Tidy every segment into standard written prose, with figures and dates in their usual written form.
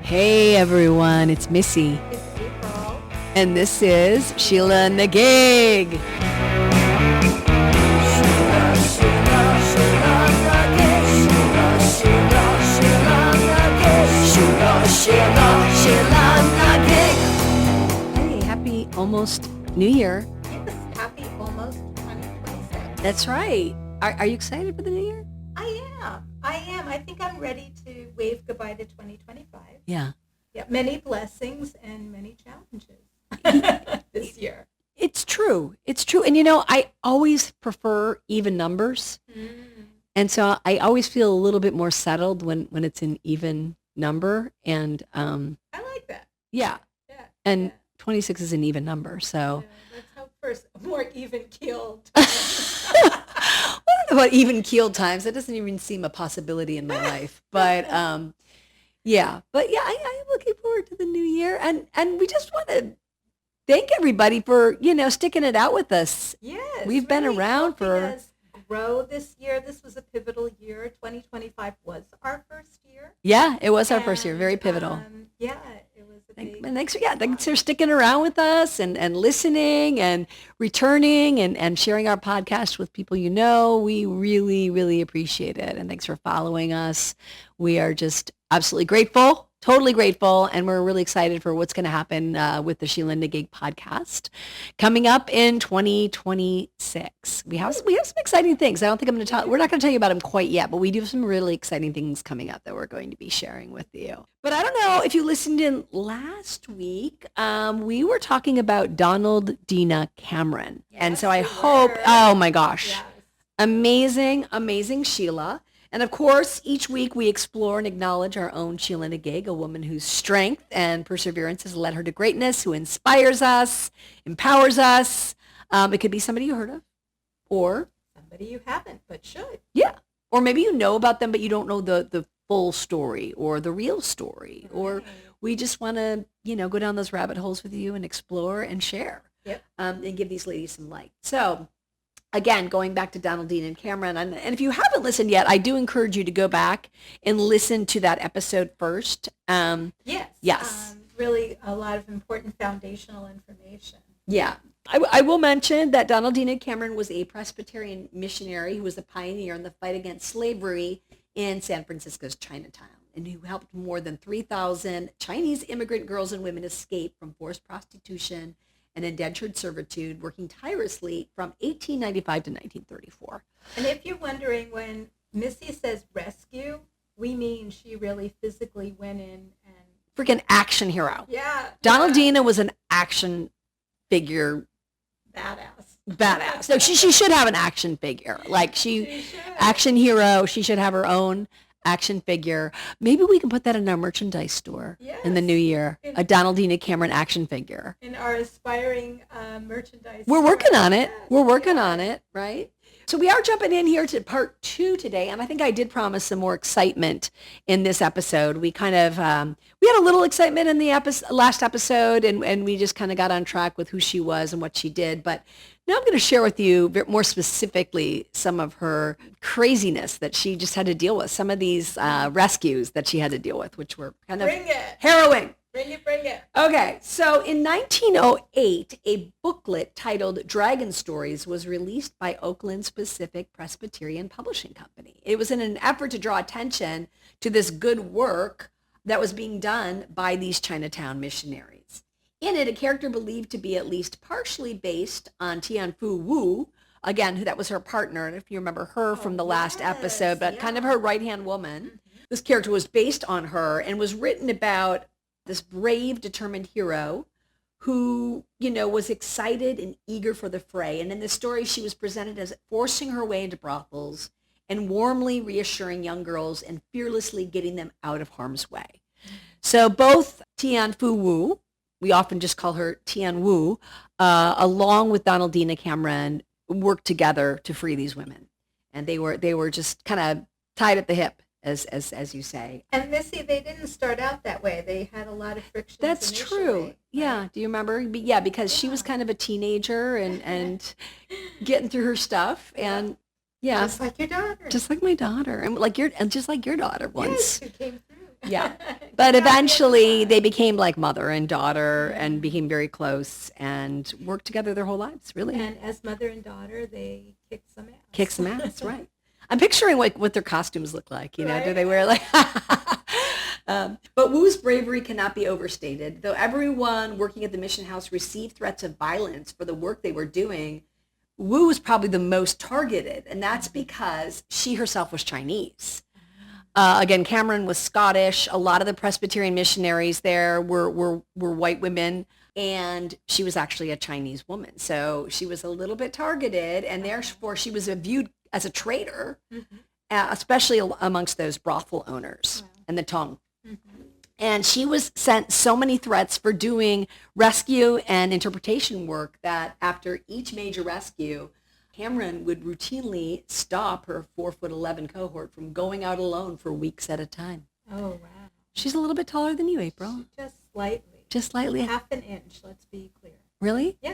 Hey everyone, it's Missy. It's April. And this is SheelaNaGig. Hey, happy almost New Year. Yes, happy almost 2026. That's right. Are you excited for the New Year? I am. I think I'm ready to wave goodbye to 2025. Yeah. Yeah, many blessings and many challenges this year. It's true. It's true. And I always prefer even numbers. And so I always feel a little bit more settled when it's an even number. And I like that. yeah. Yeah. And 26 is an even number. So let's hope for a more even keeled. I don't know about even keeled times. That doesn't even seem a possibility in my life. But I'm looking forward to the new year. And we just want to thank everybody for, sticking it out with us. Yes. We've been really around for us grow this year. This was a pivotal year. 2025 was our first year. Yeah, it was our first year. Very pivotal. It was a big. Thanks for sticking around with us and listening and returning and sharing our podcast with people you know. We really, really appreciate it. And thanks for following us. We are just absolutely grateful. Totally grateful, and we're really excited for what's going to happen with the SheelaNaGig podcast coming up in 2026. We have some exciting things. I don't think we're not going to tell you about them quite yet, but we do have some really exciting things coming up that we're going to be sharing with you. But I don't know if you listened in last week. We were talking about Donaldina Cameron, and so I hope. Oh my gosh, Yes. amazing Sheela. And of course, each week we explore and acknowledge our own SheelaNaGig, a woman whose strength and perseverance has led her to greatness, who inspires us, empowers us. It could be somebody you heard of, or Somebody you haven't, but should. yeah, or maybe you know about them, but you don't know the full story or the real story, or Right. we just want to, go down those rabbit holes with you and explore and share, Yep. and give these ladies some light. So. Again, going back to Donaldina Cameron, and if you haven't listened yet, I do encourage you to go back and listen to that episode first. Yes. Really a lot of important foundational information. Yeah. I will mention that Donaldina Cameron was a Presbyterian missionary who was a pioneer in the fight against slavery in San Francisco's Chinatown, and who helped more than 3,000 Chinese immigrant girls and women escape from forced prostitution and indentured servitude, working tirelessly from 1895 to 1934. And if you're wondering, when Missy says rescue, we mean she really physically went in and... Freaking action hero. Yeah. Donaldina was an action figure. Badass. No, she should have an action figure. Like She should. action hero. She should have her own action figure. Maybe we can put that in our merchandise store in the new year. A Donaldina Cameron action figure. In our aspiring merchandise. We're working on it. Yes. We're working on it, right? So we are jumping in here to part 2 today, and I think I did promise some more excitement in this episode. We kind of, we had a little excitement in the last episode, and we just kind of got on track with who she was and what she did. But now I'm going to share with you more specifically some of her craziness that she just had to deal with, some of these rescues that she had to deal with, which were kind of harrowing. Bring it. Okay, so in 1908, a booklet titled Dragon Stories was released by Oakland's Pacific Presbyterian Publishing Company. It was in an effort to draw attention to this good work that was being done by these Chinatown missionaries. In it, a character believed to be at least partially based on Tien Wu, again, that was her partner, and if you remember her from the last episode, but kind of her right-hand woman. Mm-hmm. This character was based on her and was written about this brave, determined hero who, was excited and eager for the fray. And in this story, she was presented as forcing her way into brothels and warmly reassuring young girls and fearlessly getting them out of harm's way. So both Tien Wu, we often just call her Tien Wu, along with Donaldina Cameron, worked together to free these women. And they were just kind of tied at the hip, as you say. And Missy, they didn't start out that way. They had a lot of friction. That's true. Yeah. Do you remember? Yeah, because she was kind of a teenager and getting through her stuff, and yeah, just like your daughter, just like my daughter, and just like your daughter once. Yes, who came through. Yeah. But eventually they became like mother and daughter and became very close and worked together their whole lives, really. And as mother and daughter, they kicked some ass. Kick some ass, right. I'm picturing like what their costumes look like, you know, Right. do they wear like... But Wu's bravery cannot be overstated. Though everyone working at the mission house received threats of violence for the work they were doing, Wu was probably the most targeted, and that's because she herself was Chinese. Again, Cameron was Scottish. A lot of the Presbyterian missionaries there were white women, and she was actually a Chinese woman. So she was a little bit targeted, and therefore she was viewed as a traitor, especially amongst those brothel owners and the Tong. And she was sent so many threats for doing rescue and interpretation work that after each major rescue, Cameron would routinely stop her 4'11" cohort from going out alone for weeks at a time. Oh, wow. She's a little bit taller than you, April. Just slightly. Just slightly. Half an inch, let's be clear. Really? Yeah.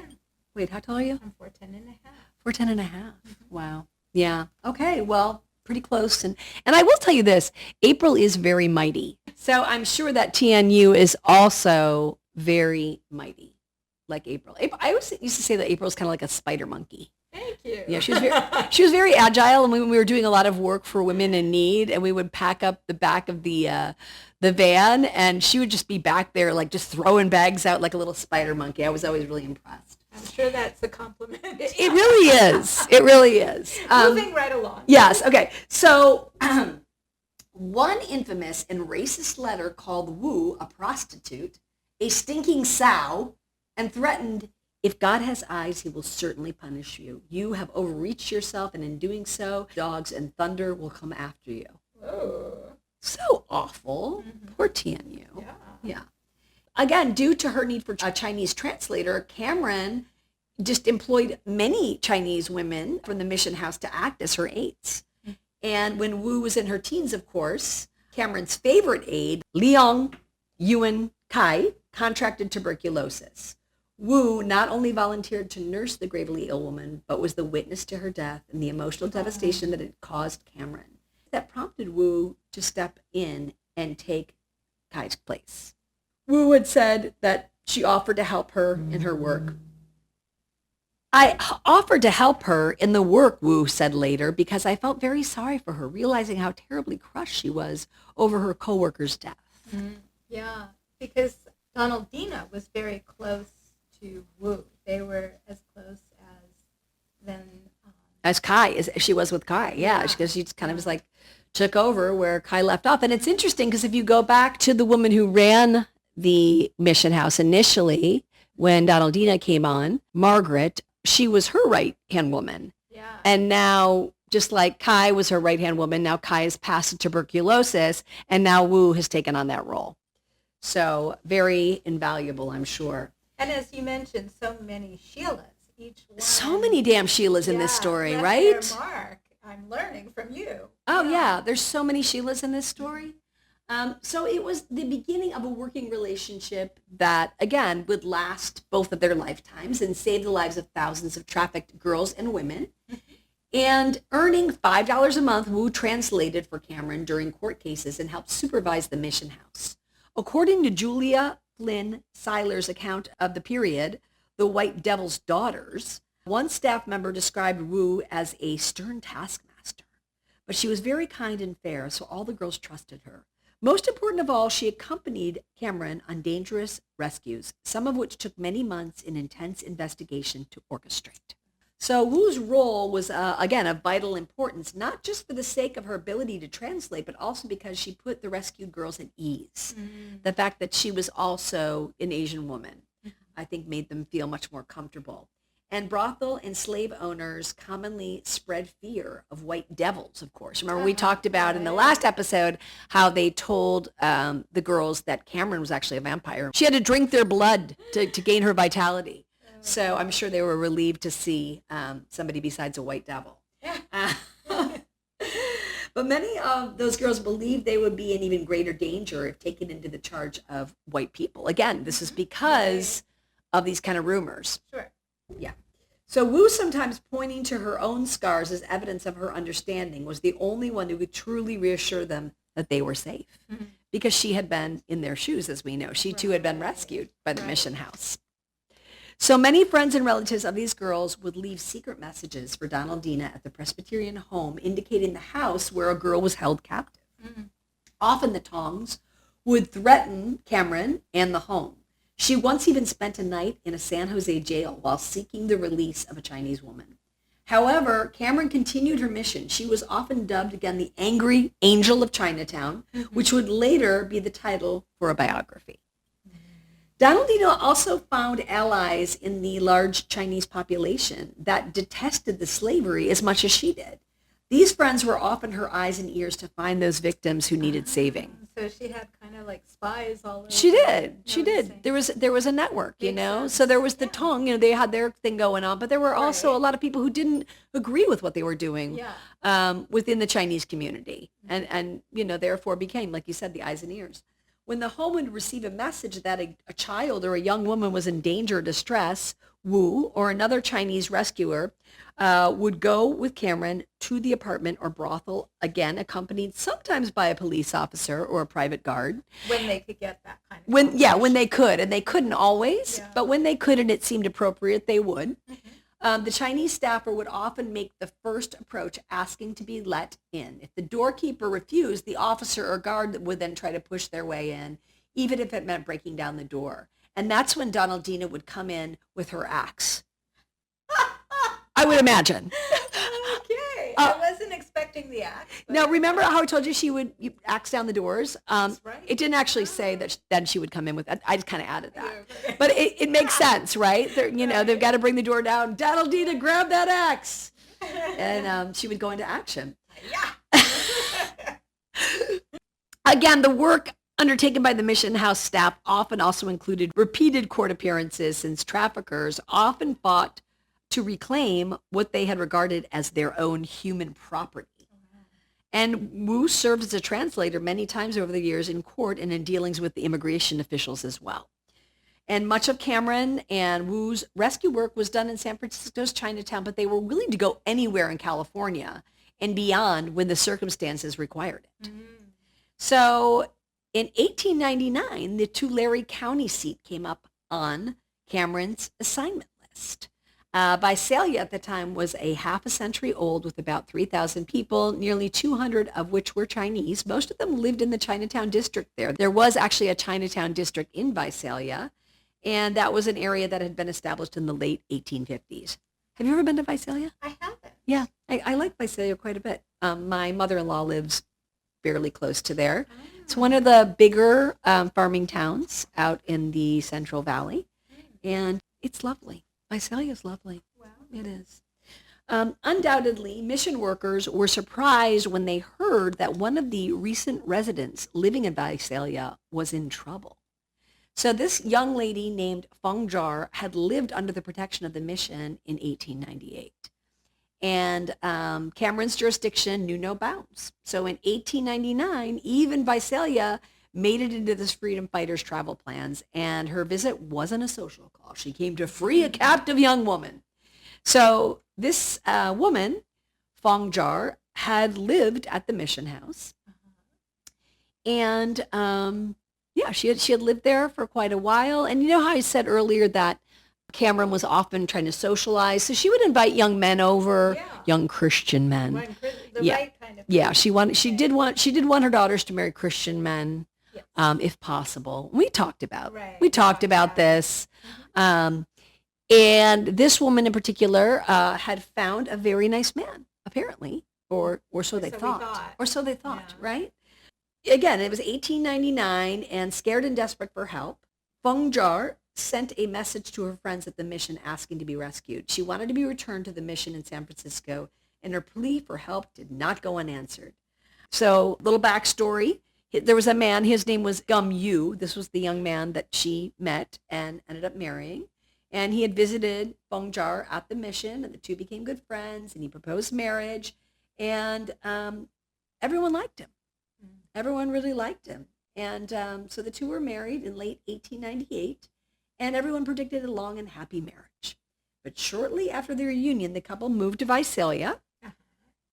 Wait, how tall are you? I'm 4'10" and a half. 4'10" and a half. Wow. Yeah. Okay. Well, pretty close. And I will tell you this, April is very mighty. So I'm sure that Tien Wu is also very mighty, like April. I always used to say that April is kind of like a spider monkey. Thank you. Yeah, she was very agile, and when we were doing a lot of work for women in need, and we would pack up the back of the van, and she would just be back there, like just throwing bags out like a little spider monkey. I was always really impressed. I'm sure that's a compliment. It really is. It really is. Moving right along. Yes. Okay. So one infamous and racist letter called Wu a prostitute, a stinking sow, and threatened, if God has eyes, he will certainly punish you. You have overreached yourself, and in doing so, dogs and thunder will come after you. Oh. So awful. Poor Tien Wu. Yeah. Yeah. Again, due to her need for a Chinese translator, Cameron just employed many Chinese women from the mission house to act as her aides. And when Wu was in her teens, of course, Cameron's favorite aide, Liang Yuan Kai, contracted tuberculosis. Wu not only volunteered to nurse the gravely ill woman, but was the witness to her death and the emotional devastation that it caused Cameron. That prompted Wu to step in and take Kai's place. Wu had said that she offered to help her in her work. I offered to help her in the work, Wu said later, because I felt very sorry for her, realizing how terribly crushed she was over her coworker's death. Yeah, because Donaldina was very close to Wu. They were as close as Kai, as she was with Kai. Yeah, because she just kind of was like, took over where Kai left off. And it's interesting because if you go back to the woman who ran the mission house initially, when Donaldina came on, Margaret, she was her right-hand woman. Yeah. And now, just like Kai was her right-hand woman, now Kai has passed to tuberculosis, and now Wu has taken on that role. So very invaluable, I'm sure. And as you mentioned, so many Sheelas, each one. So many damn Sheilas in this story, left right? their mark. I'm learning from you. Oh, yeah. There's so many Sheilas in this story. So it was the beginning of a working relationship that, again, would last both of their lifetimes and save the lives of thousands of trafficked girls and women. And earning $5 a month, Wu translated for Cameron during court cases and helped supervise the mission house. According to Julia Flynn Seiler's account of the period, The White Devil's Daughters, one staff member described Wu as a stern taskmaster, but she was very kind and fair, so all the girls trusted her. Most important of all, she accompanied Cameron on dangerous rescues, some of which took many months in intense investigation to orchestrate. So Wu's role was, again, of vital importance, not just for the sake of her ability to translate, but also because she put the rescued girls at ease. The fact that she was also an Asian woman, I think, made them feel much more comfortable. And brothel and slave owners commonly spread fear of white devils, of course. Remember, we talked about in the last episode how they told the girls that Cameron was actually a vampire. She had to drink their blood to gain her vitality. So I'm sure they were relieved to see somebody besides a white devil. But many of those girls believed they would be in even greater danger if taken into the charge of white people. Again, this is because of these kind of rumors. Sure. Yeah. So Wu, sometimes pointing to her own scars as evidence of her understanding, was the only one who could truly reassure them that they were safe because she had been in their shoes, as we know. She too had been rescued by the mission house. So many friends and relatives of these girls would leave secret messages for Donaldina at the Presbyterian home indicating the house where a girl was held captive. Often the tongs would threaten Cameron and the home. She once even spent a night in a San Jose jail while seeking the release of a Chinese woman. However, Cameron continued her mission. She was often dubbed, again, the Angry Angel of Chinatown, which would later be the title for a biography. Donaldina also found allies in the large Chinese population that detested the slavery as much as she did. These friends were often her eyes and ears to find those victims who needed saving. So she had kind of like spies all over. She did. She did. There was a network, you know. Sense. So there was the Tong, you know, they had their thing going on, but there were also a lot of people who didn't agree with what they were doing within the Chinese community, and you know, therefore became, like you said, the eyes and ears. When the home would receive a message that a child or a young woman was in danger or distress, Wu or another Chinese rescuer would go with Cameron to the apartment or brothel, again accompanied sometimes by a police officer or a private guard. When they could get that kind of when they could, and they couldn't always, but when they could and it seemed appropriate, they would. The Chinese staffer would often make the first approach, asking to be let in. If the doorkeeper refused, the officer or guard would then try to push their way in, even if it meant breaking down the door. And that's when Donaldina would come in with her axe. I would imagine. Okay. I wasn't expecting the axe. Now, remember how I told you she would axe down the doors? That's right. It didn't actually say that then she would come in with that. I just kind of added that. But it makes sense, right? They've got to bring the door down. Donaldina, grab that axe. And she would go into action. Yeah. Again, the work undertaken by the mission house staff often also included repeated court appearances, since traffickers often fought to reclaim what they had regarded as their own human property. And Wu served as a translator many times over the years in court and in dealings with the immigration officials as well. And much of Cameron and Wu's rescue work was done in San Francisco's Chinatown, but they were willing to go anywhere in California and beyond when the circumstances required it. So in 1899, the Tulare County seat came up on Cameron's assignment list. Visalia at the time was a half a century old with about 3,000 people, nearly 200 of which were Chinese. Most of them lived in the Chinatown district there. There was actually a Chinatown district in Visalia, and that was an area that had been established in the late 1850s. Have you ever been to Visalia? I haven't. Yeah, I like Visalia quite a bit. My mother-in-law lives fairly close to there. It's one of the bigger farming towns out in the Central Valley, and it's lovely. Visalia is lovely. Wow. It is. Undoubtedly, mission workers were surprised when they heard that one of the recent residents living in Visalia was in trouble. So this young lady named Fahn Quai had lived under the protection of the mission in 1898. And Cameron's jurisdiction knew no bounds. So in 1899, even Visalia made it into this freedom fighter's travel plans, and her visit wasn't a social call. She came to free a captive young woman. So this woman, Fahn Quai, had lived at the mission house. And she had lived there for quite a while. And you know how I said earlier that Cameron was often trying to socialize, so she would invite young men over, young Christian men. Right kind of. Yeah, she did want her daughters to marry Christian men. Yes. If possible. We talked about this. And this woman in particular had found a very nice man, apparently, or so they thought. Or so they thought, right? Again, it was 1899, and scared and desperate for help, Fahn Quai sent a message to her friends at the mission asking to be rescued. She wanted to be returned to the mission in San Francisco, and her plea for help did not go unanswered. So, little backstory. There was a man, his name was Gum Yu. This was the young man that she met and ended up marrying. And he had visited Fahn Quai at the mission, and the two became good friends, and he proposed marriage. And everyone liked him. Everyone really liked him. And so the two were married in late 1898, and everyone predicted a long and happy marriage. But shortly after their reunion, the couple moved to Visalia,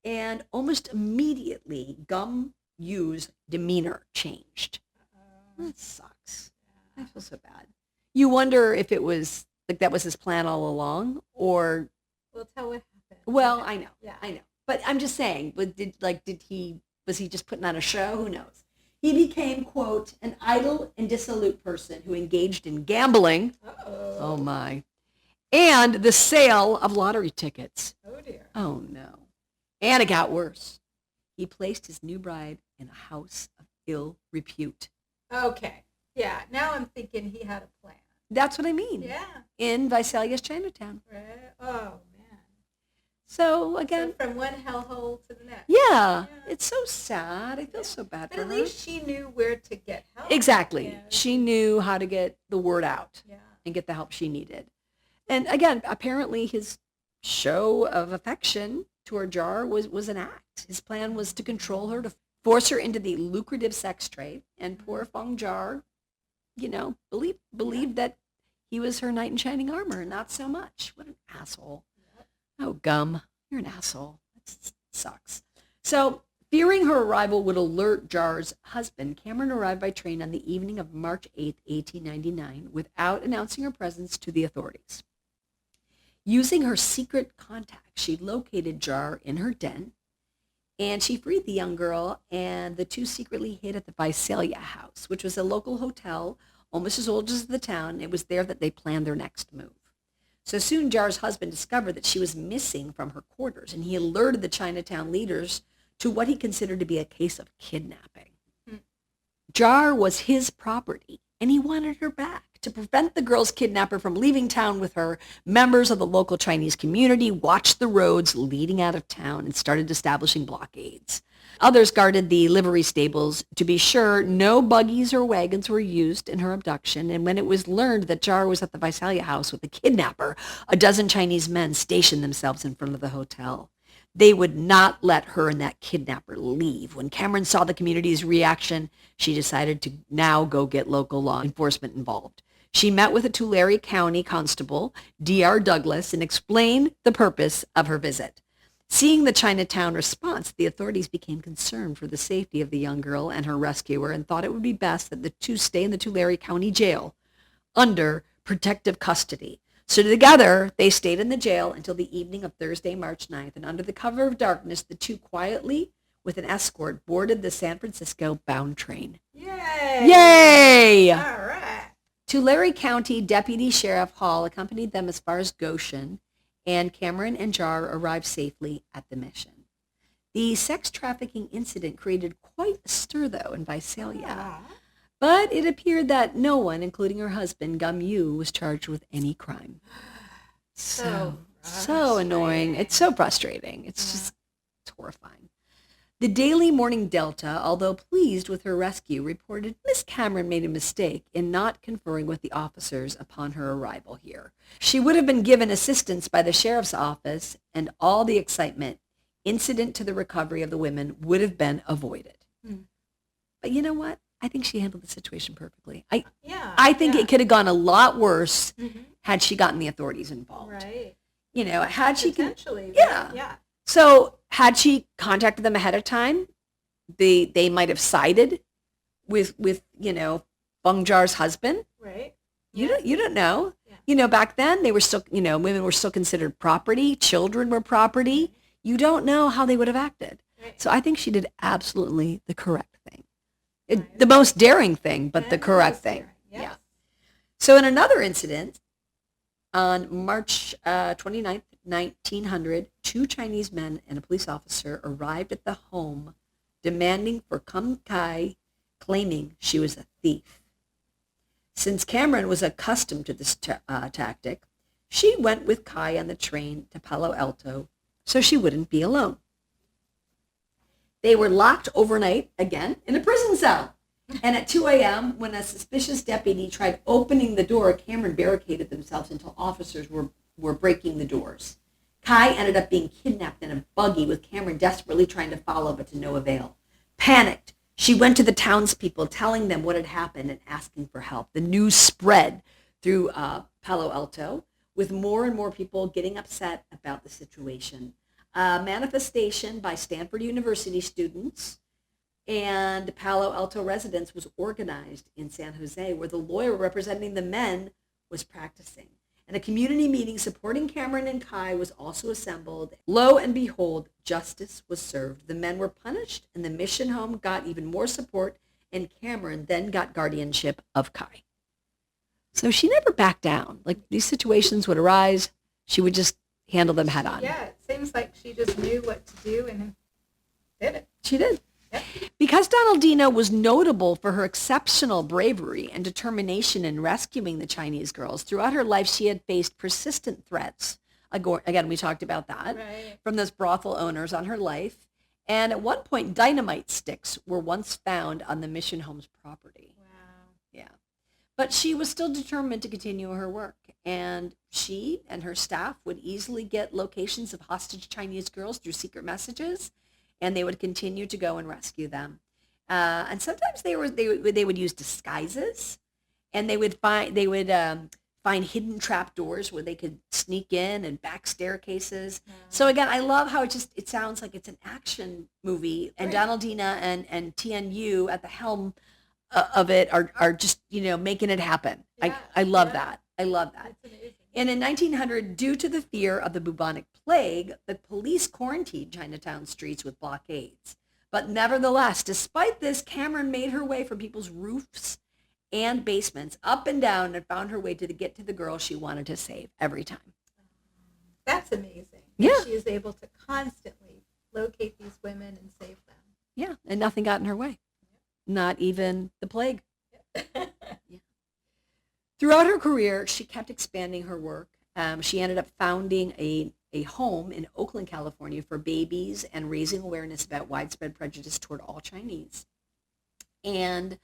and almost immediately, Gum Yu's demeanor changed. Uh, That sucks. I feel so bad. You wonder if it was like that was his plan all along, or We'll tell what happened. well, Okay. I know, Yeah. I know. But I'm just saying, but was he just putting on a show? Who knows? He became, quote, an idle and dissolute person who engaged in gambling. Oh my. And the sale of lottery tickets. Oh dear. Oh no. And it got worse. He placed his new bride in a house of ill repute. Okay. Yeah. Now I'm thinking he had a plan. That's what I mean. Yeah. In Visalia's Chinatown. Right. Oh man. So again, So from one hellhole to the next. yeah, it's so sad. I feel so bad But for at her. least she knew where to get help. Exactly. Yeah. She knew how to get the word out Yeah. and get the help she needed. And again, apparently his show of affection toward Jar was an act. His plan was to control her, to force her into the lucrative sex trade. And poor Feng Jar, believed that he was her knight in shining armor, and not so much. What an asshole. Yep. Oh, Gum, you're an asshole. That sucks. So, fearing her arrival would alert Jar's husband, Cameron arrived by train on the evening of March 8th, 1899, without announcing her presence to the authorities. Using her secret contact, she located Jar in her den, and she freed the young girl, and the two secretly hid at the Visalia House, which was a local hotel almost as old as the town. It was there that they planned their next move. So soon Jar's husband discovered that she was missing from her quarters, and he alerted the Chinatown leaders to what he considered to be a case of kidnapping. Jar was his property, and he wanted her back. To prevent the girl's kidnapper from leaving town with her, members of the local Chinese community watched the roads leading out of town and started establishing blockades. Others guarded the livery stables to be sure no buggies or wagons were used in her abduction. And when it was learned that Jar was at the Visalia house with the kidnapper, a dozen Chinese men stationed themselves in front of the hotel. They would not let her and that kidnapper leave. When Cameron saw the community's reaction, she decided to now go get local law enforcement involved. She met with a Tulare County constable, D.R. Douglas, and explained the purpose of her visit. Seeing the Chinatown response, the authorities became concerned for the safety of the young girl and her rescuer and thought it would be best that the two stay in the Tulare County jail under protective custody. So together, they stayed in the jail until the evening of Thursday, March 9th, and under the cover of darkness, the two quietly, with an escort, boarded the San Francisco bound train. Yay! Yay! All right. Tulare County Deputy Sheriff Hall accompanied them as far as Goshen, and Cameron and Jar arrived safely at the mission. The sex trafficking incident created quite a stir, though, in Visalia. But it appeared that no one, including her husband, Gum Yu, was charged with any crime. So annoying. It's so frustrating. It's horrifying. The Daily Morning Delta, although pleased with her rescue, reported Miss Cameron made a mistake in not conferring with the officers upon her arrival here. She would have been given assistance by the sheriff's office, and all the excitement incident to the recovery of the women would have been avoided. But you know what? I think she handled the situation perfectly. I think it could have gone a lot worse had she gotten the authorities involved. Right. Had she... Potentially. Yeah. So had she contacted them ahead of time, they might have sided with Feng Jar's husband. Right. You don't know. Yeah. Back then they were still, women were still considered property. Children were property. You don't know how they would have acted. Right. So I think she did absolutely the correct thing. The most daring thing, but the correct thing. Yes. Yeah. So in another incident, on March 29th, 1900, two Chinese men and a police officer arrived at the home demanding for Fahn Quai, claiming she was a thief. Since Cameron was accustomed to this tactic, she went with Kai on the train to Palo Alto so she wouldn't be alone. They were locked overnight, again, in a prison cell. And at 2 a.m., when a suspicious deputy tried opening the door, Cameron barricaded themselves until officers were breaking the doors. Kai ended up being kidnapped in a buggy with Cameron desperately trying to follow, but to no avail. Panicked, she went to the townspeople, telling them what had happened and asking for help. The news spread through Palo Alto, with more and more people getting upset about the situation. A manifestation by Stanford University students And Palo Alto residence was organized in San Jose, where the lawyer representing the men was practicing. And a community meeting supporting Cameron and Kai was also assembled. Lo and behold, justice was served. The men were punished, and the mission home got even more support, and Cameron then got guardianship of Kai. So she never backed down. Like, these situations would arise, she would just handle them head on. Yeah, it seems like she just knew what to do and did it. She did. Yep. Because Donaldina was notable for her exceptional bravery and determination in rescuing the Chinese girls, throughout her life she had faced persistent threats. Again, we talked about that, Right. from those brothel owners on her life. And at one point, dynamite sticks were once found on the mission home's property. Wow. Yeah. But she was still determined to continue her work. And she and her staff would easily get locations of hostage Chinese girls through secret messages, and they would continue to go and rescue them. And sometimes they would use disguises, and they would find hidden trap doors where they could sneak in, and back staircases. So again, I love how it sounds like it's an action movie, and Right. Donaldina and Tien Wu at the helm of it are just, making it happen. Yeah, I love yeah. that. I love that. That's amazing. And in 1900, due to the fear of the bubonic plague, the police quarantined Chinatown streets with blockades. But nevertheless, despite this, Cameron made her way from people's roofs and basements up and down, and found her way to get to the girl she wanted to save every time. That's amazing. Yeah. She is able to constantly locate these women and save them. Yeah, and nothing got in her way. Not even the plague. Yeah. Throughout her career, she kept expanding her work. She ended up founding a home in Oakland, California for babies, and raising awareness about widespread prejudice toward all Chinese. And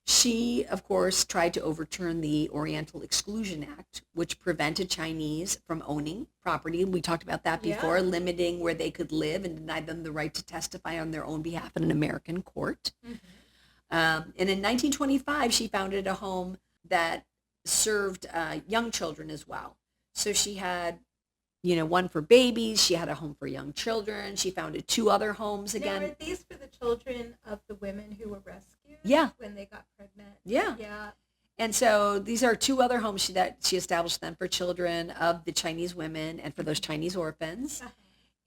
she, of course, tried to overturn the Oriental Exclusion Act, which prevented Chinese from owning property. We talked about that before, Yeah. limiting where they could live and denied them the right to testify on their own behalf in an American court. Mm-hmm. And in 1925, she founded a home that served young children as well. So she had, one for babies. She had a home for young children. She founded 2 other homes again. Now, are these for the children of the women who were rescued? Yeah. When they got pregnant? Yeah. Yeah. And so these are 2 other homes that she established them for children of the Chinese women and for those Chinese orphans. Uh-huh.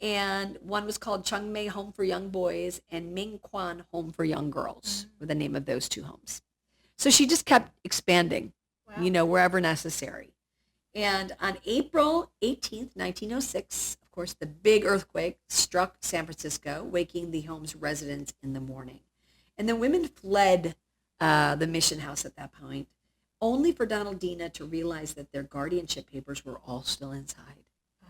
And one was called Chung Mei Home for Young Boys and Ming Quan Home for Young Girls were the name of those 2 homes. So she just kept expanding, Wow. wherever necessary. And on April 18th, 1906, of course, the big earthquake struck San Francisco, waking the home's residents in the morning. And the women fled the mission house at that point, only for Donaldina to realize that their guardianship papers were all still inside.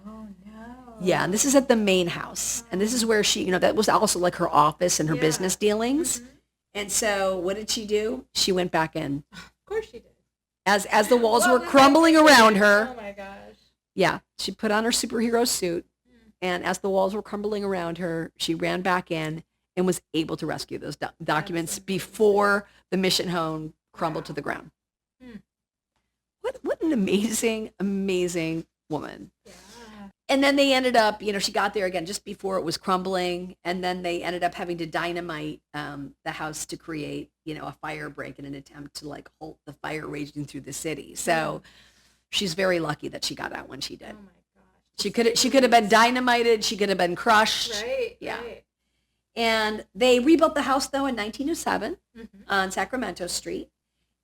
Oh, no. Yeah, and this is at the main house. And this is where she, that was also like her office and her Yeah. business dealings. Mhm. And so what did she do? She went back in. Of course she did. As the walls What were was crumbling that around thing? her. Oh, my gosh. Yeah, she put on her superhero suit, and as the walls were crumbling around her, she ran back in and was able to rescue those documents amazing. before the mission home crumbled to the ground. Hmm. What an amazing, amazing woman. Yeah. And then they ended up, she got there again just before it was crumbling, and then they ended up having to dynamite the house to create, a fire break in an attempt to halt the fire raging through the city. So she's very lucky that she got out when she did. Oh, my gosh. She could have been dynamited. She could have been crushed. Right. Yeah. Right. And they rebuilt the house, though, in 1907 Mhm. on Sacramento Street.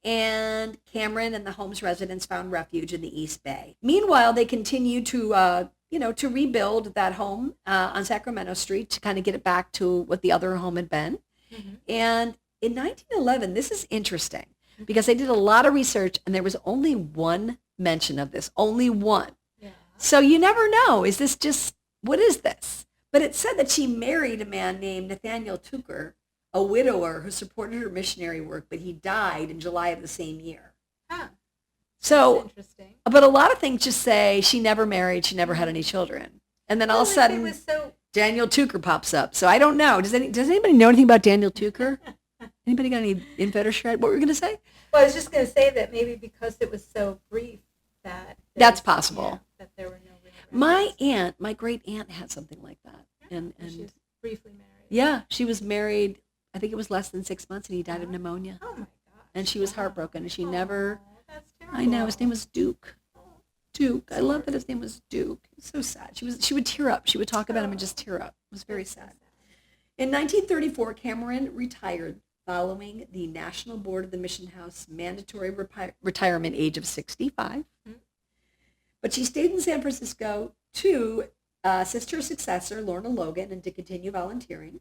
And Cameron and the home's residents found refuge in the East Bay. Meanwhile, they continued to, to rebuild that home on Sacramento Street to kind of get it back to what the other home had been. Mhm. And in 1911, this is interesting because they did a lot of research and there was only one mention of this, only one. Yeah. So you never know. Is this just, what is this? But it said that she married a man named Nathaniel Tucker, a widower who supported her missionary work, but he died in July of the same year. Huh. So, That's interesting. but a lot of things just say she never married, she never had any children. And then all of a Well, sudden, it was so. Daniel Tucker pops up. So I don't know. Does anybody know anything about Daniel Tucker? Anybody got any info to shred? What were we going to say? Well, I was just going to say that maybe because it was so brief that. That's possible. That there were no real My records. great aunt had something like that. Yeah, And she was briefly married. yeah, she was married I think it was less than 6 months, and he died of pneumonia. Oh my gosh. And she was heartbroken, and she never. That's terrible. I know, his name was Duke. Duke. I love that his name was Duke. It's so sad. She would tear up. She would talk about him and just tear up. It was very sad. In 1934, Cameron retired following the National Board of the Mission House mandatory retirement age of 65. But she stayed in San Francisco to assist her successor, Lorna Logan, and to continue volunteering.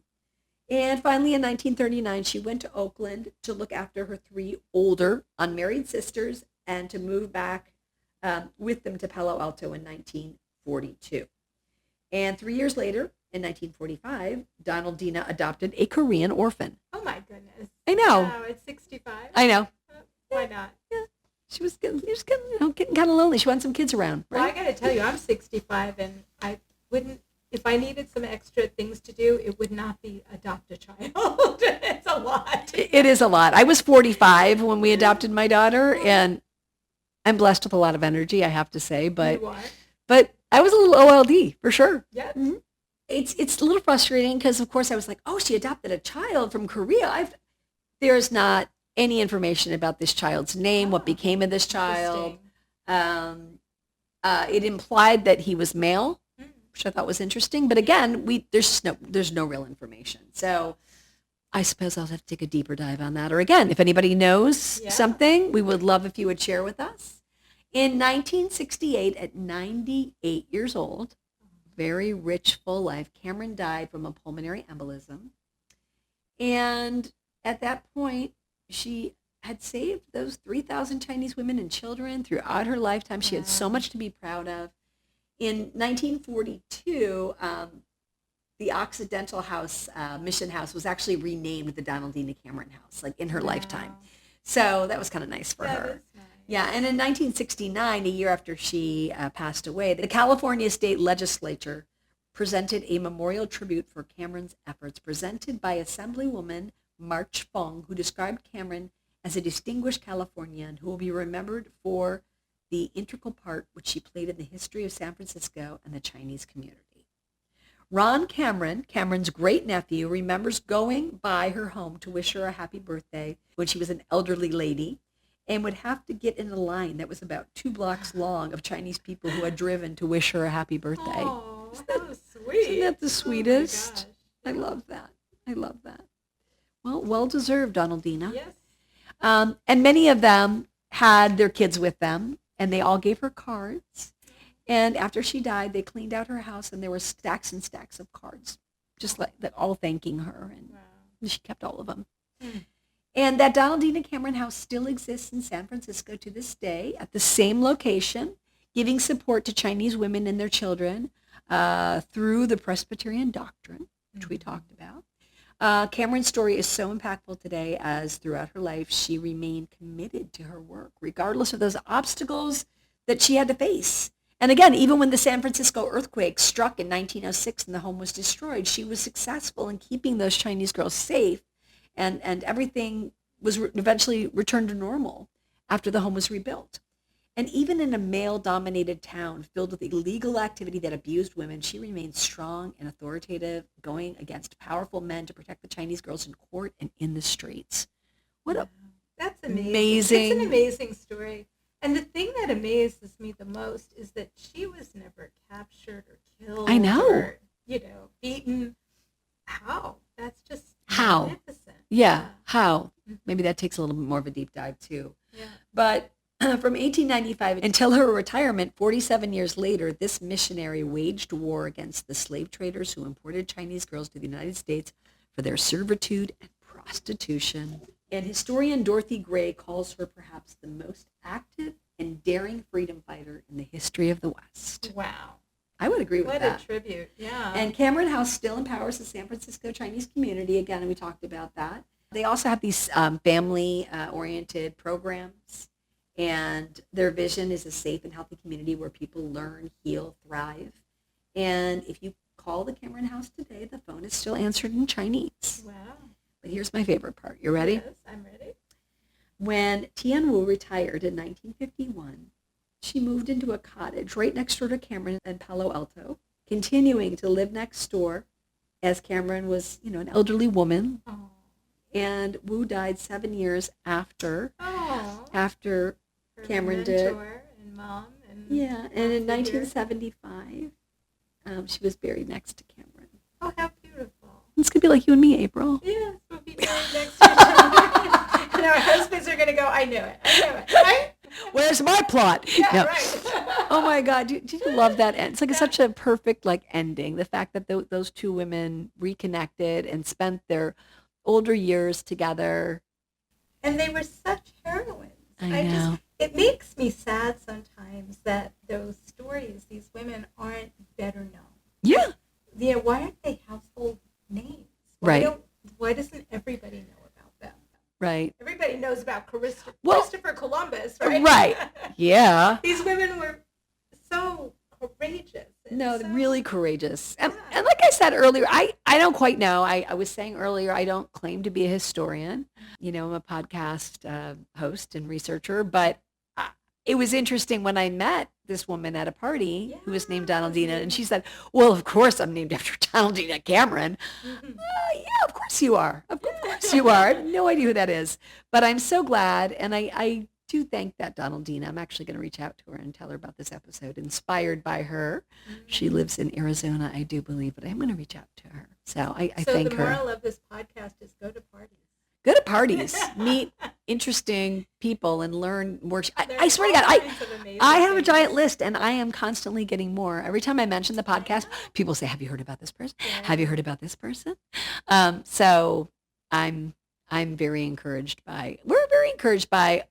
And finally, in 1939, she went to Oakland to look after her 3 older unmarried sisters and to move back with them to Palo Alto in 1942. And 3 years later, in 1945, Donaldina adopted a Korean orphan. Oh my goodness. I know. Wow, at 65? I know. Why not? Yeah. She was getting kind of lonely. She wanted some kids around, right? Well, I got to tell you, I'm 65, and I wouldn't, if I needed some extra things to do, it would not be adopt a child. It's a lot. It is a lot. I was 45 when we adopted my daughter, and I'm blessed with a lot of energy, I have to say. But I was a little OLD, for sure. Yes. Mm-hmm. It's a little frustrating because, of course, I was like, oh, she adopted a child from Korea. There's not any information about this child's name, what became of this child. It implied that he was male, which I thought was interesting. But again, there's no real information. So I suppose I'll have to take a deeper dive on that. Or again, if anybody knows something, we would love if you would share with us. In 1968, at 98 years old, very rich, full life, Cameron died from a pulmonary embolism. And at that point, she had saved those 3,000 Chinese women and children throughout her lifetime. She had so much to be proud of. In 1942, the Occidental House, Mission House, was actually renamed the Donaldina Cameron House, like in her lifetime. So that was kind of nice for her. Nice. Yeah, and in 1969, a year after she passed away, the California State Legislature presented a memorial tribute for Cameron's efforts, presented by Assemblywoman March Fong, who described Cameron as a distinguished Californian who will be remembered for the integral part which she played in the history of San Francisco and the Chinese community. Ron Cameron, Cameron's great-nephew, remembers going by her home to wish her a happy birthday when she was an elderly lady, and would have to get in a line that was about 2 blocks long of Chinese people who had driven to wish her a happy birthday. Oh, that was sweet. Isn't that the sweetest? Oh I love that. I love that. Well deserved, Donaldina. Yes. And many of them had their kids with them, and they all gave her cards. And after she died, they cleaned out her house, and there were stacks and stacks of cards, just like that, all thanking her. And she kept all of them. And that Donaldina Cameron house still exists in San Francisco to this day at the same location, giving support to Chinese women and their children through the Presbyterian doctrine, which we talked about. Cameron's story is so impactful today as throughout her life, she remained committed to her work, regardless of those obstacles that she had to face. And again, even when the San Francisco earthquake struck in 1906 and the home was destroyed, she was successful in keeping those Chinese girls safe, and everything was eventually returned to normal after the home was rebuilt. And even in a male-dominated town filled with illegal activity that abused women, she remained strong and authoritative, going against powerful men to protect the Chinese girls in court and in the streets. That's amazing. It's an amazing story. And the thing that amazes me the most is that she was never captured or killed. I know. Or, beaten. How? That's just magnificent. Yeah, how? Maybe that takes a little bit more of a deep dive too. Yeah. But from 1895 until her retirement, 47 years later, this missionary waged war against the slave traders who imported Chinese girls to the United States for their servitude and prostitution. And historian Dorothy Gray calls her perhaps the most active and daring freedom fighter in the history of the West. Wow. I would agree with that. What a tribute, yeah. And Cameron House still empowers the San Francisco Chinese community. Again, we talked about that. They also have these family-oriented programs, and their vision is a safe and healthy community where people learn, heal, thrive. And if you call the Cameron House today, the phone is still answered in Chinese. Wow. But here's my favorite part. You ready? Yes, I'm ready. When Tien Wu retired in 1951, she moved into a cottage right next door to Cameron in Palo Alto, continuing to live next door as Cameron was, an elderly woman. Oh. And Wu died 7 years after Her Cameron did. mentor and mom. And And in 1975, she was buried next to Cameron. Oh, how beautiful. It's going to be like you and me, April. Yes, we'll be buried next to each other. And our husbands are going to go, I knew it, right? Where's my plot? Yeah, No. right. Oh my God, did you love that end? It's like such a perfect ending. The fact that those two women reconnected and spent their older years together. And they were such heroines. I know. It makes me sad sometimes that those stories, these women aren't better known. Yeah. Why aren't they household names? Right. Why doesn't everybody know about them? Right. Everybody knows about Christopher Columbus, right? Right. Yeah. These women were so courageous. No, really courageous. And like I said earlier, I don't quite know. I was saying earlier, I don't claim to be a historian. I'm a podcast host and researcher, but it was interesting when I met this woman at a party who was named Donaldina, and she said, well, of course I'm named after Donaldina Cameron. Mm-hmm. Yeah, of course you are. Of course you are. I have no idea who that is. But I'm so glad, and I do thank that Donaldina. I'm actually going to reach out to her and tell her about this episode, inspired by her. Mm-hmm. She lives in Arizona, I do believe, but I'm going to reach out to her. So I thank her. So the moral of this podcast is go to parties. Go to parties, meet interesting people, and learn more. I swear to God, I have a giant list, and I am constantly getting more. Every time I mention the podcast, people say, have you heard about this person? Yeah. Have you heard about this person? So I'm very encouraged by, we're very encouraged by,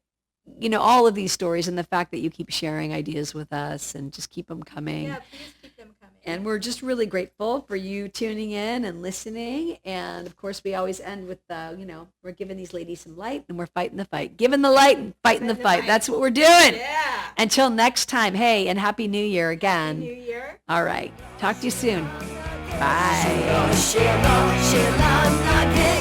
all of these stories, and the fact that you keep sharing ideas with us and just keep them coming. Yeah, please keep them coming. And we're just really grateful for you tuning in and listening. And of course, we always end with, we're giving these ladies some light, and we're fighting the fight. Giving the light and fighting the fight. That's what we're doing. Yeah. Until next time. Hey, and Happy New Year again. Happy New Year. All right. Talk to you soon. Bye. Sheela, SheelaNaGig.